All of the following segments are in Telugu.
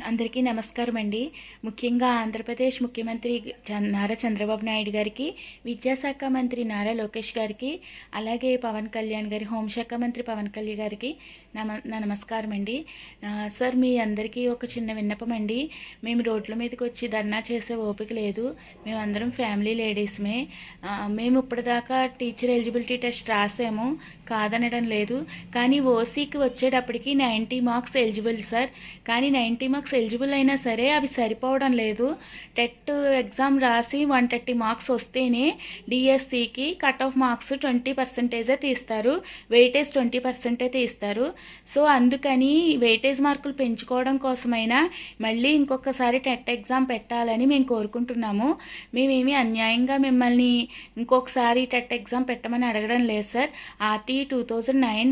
అందరికీ నమస్కారం అండి. ముఖ్యంగా ఆంధ్రప్రదేశ్ ముఖ్యమంత్రి నారా చంద్రబాబు నాయుడు గారికి, విద్యాశాఖ మంత్రి నారా లోకేష్ గారికి, అలాగే పవన్ కళ్యాణ్ గారి హోంశాఖ మంత్రి పవన్ కళ్యాణ్ గారికి నా నమస్కారం అండి. సార్, మీ అందరికీ ఒక చిన్న విన్నపం అండి. మేము రోడ్ల మీదకి వచ్చి ధర్నా చేసే ఓపిక లేదు. మేమందరం ఫ్యామిలీ లేడీస్మే. మేము ఇప్పటిదాకా టీచర్ ఎలిజిబిలిటీ టెస్ట్ రాసాము, కాదనడం లేదు. కానీ ఓసీకి వచ్చేటప్పటికి 90 మార్క్స్ ఎలిజిబుల్ సార్. కానీ 90 మార్క్స్ ఎలిజిబుల్ అయినా సరే అవి సరిపోవడం లేదు. టెట్ ఎగ్జామ్ రాసి 130 మార్క్స్ వస్తేనే డిఎస్సికి కట్ ఆఫ్ మార్క్స్ 20% తీస్తారు, వెయిటేజ్ 20% తీస్తారు. సో అందుకని వెయిటేజ్ మార్కులు పెంచుకోవడం కోసమైనా మళ్ళీ ఇంకొకసారి టెట్ ఎగ్జామ్ పెట్టాలని మేము కోరుకుంటున్నాము. మేమేమి అన్యాయంగా మిమ్మల్ని ఇంకొకసారి టెట్ ఎగ్జామ్ పెట్టమని అడగడం లేదు సార్. ఆర్టీ 2009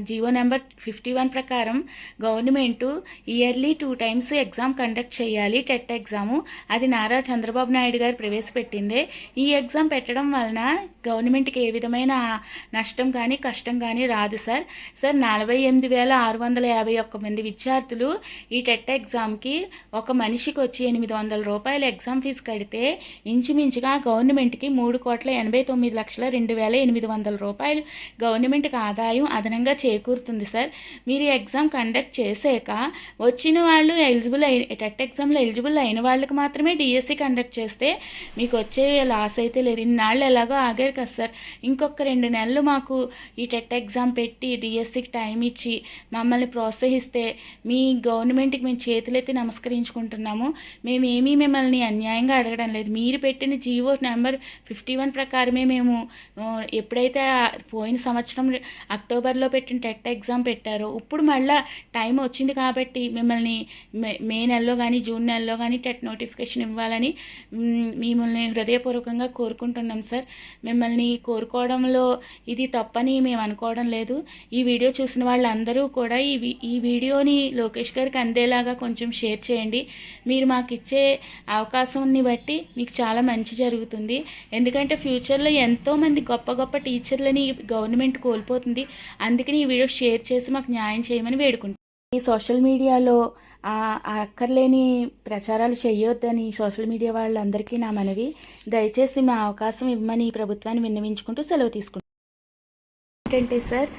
జీవో నెంబర్ 51 ప్రకారం government yearly 2 times exam conduct చేయాలి, టెట్ ఎగ్జాము. అది నారా చంద్రబాబు నాయుడు గారు ప్రవేశపెట్టిందే. ఈ ఎగ్జామ్ పెట్టడం వలన గవర్నమెంట్కి ఏ విధమైన నష్టం కానీ కష్టం కానీ రాదు సార్. 48,651 మంది విద్యార్థులు ఈ టెట్ ఎగ్జామ్కి ఒక మనిషికి వచ్చి 800 రూపాయలు ఎగ్జామ్ ఫీజు కడితే ఇంచుమించుగా గవర్నమెంట్కి 3,89,02,800 రూపాయలు గవర్నమెంట్కి ఆదాయం అదనంగా చేకూరుతుంది సార్. మీరు ఈ ఎగ్జామ్ కండక్ట్ చేసాక వచ్చిన వాళ్ళు టెట్ ఎగ్జామ్లో ఎలిజిబుల్ అయిన వాళ్ళకి మాత్రమే డిఎస్సి కండక్ట్ చేస్తే మీకు వచ్చే లాస్ అయితే లేదు. ఇన్నాళ్ళు ఎలాగో ఆగారు కదా సార్. ఇంకొక 2 నెలలు మాకు ఈ టెట్ ఎగ్జామ్ పెట్టి డిఎస్సికి టైం ఇచ్చి మమ్మల్ని ప్రోత్సహిస్తే మీ గవర్నమెంట్కి మేము చేతులెత్తి నమస్కరించుకుంటున్నాము. మేమేమీ మిమ్మల్ని అన్యాయంగా అడగడం లేదు. మీరు పెట్టిన జీవో నెంబర్ 51 ప్రకారమే మేము ఎప్పుడైతే పోయిన సంవత్సరం అక్టోబర్లో పెట్టిన టెట్ ఎగ్జామ్ పెట్టారో ఇప్పుడు మళ్ళీ టైం వచ్చింది కాబట్టి మిమ్మల్ని మే నెలలో కానీ జూన్ నెలలో కానీ టెట్ నోటిఫికేషన్ ఇవ్వాలని మిమ్మల్ని హృదయపూర్వకంగా కోరుకుంటున్నాం సార్. మిమ్మల్ని కోరుకోవడంలో ఇది తప్పని మేము అనుకోవడం లేదు. ఈ వీడియో చూసిన వాళ్ళందరూ కూడా ఈ వీడియోని లోకేష్ గారికి అందేలాగా కొంచెం షేర్ చేయండి. మీరు మాకు ఇచ్చే అవకాశాన్ని బట్టి మీకు చాలా మంచి జరుగుతుంది. ఎందుకంటే ఫ్యూచర్లో ఎంతోమంది గొప్ప గొప్ప టీచర్లని గవర్నమెంట్ కోల్పోతుంది. అందుకని ఈ వీడియో షేర్ చేసి మాకు న్యాయం చేయమని వేడుకుంటాం. ఈ సోషల్ మీడియాలో అక్కర్లేని ప్రచారాలు చేయొద్దని సోషల్ మీడియా వాళ్ళందరికీ నా మనవి. దయచేసి మా అవకాశం ఇవ్వమని ప్రభుత్వాన్ని విన్నవించుకుంటూ సెలవు తీసుకుంటాం. ఏంటంటే సార్,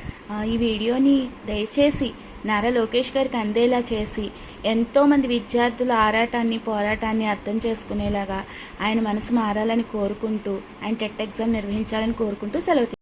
ఈ వీడియోని దయచేసి నారా లోకేష్ గారికి అందేలా చేసి ఎంతోమంది విద్యార్థుల ఆరాటాన్ని పోరాటాన్ని అర్థం చేసుకునేలాగా ఆయన మనసు మారాలని కోరుకుంటూ ఆయన టెట్ ఎగ్జామ్ నిర్వహించాలని కోరుకుంటూ సెలవు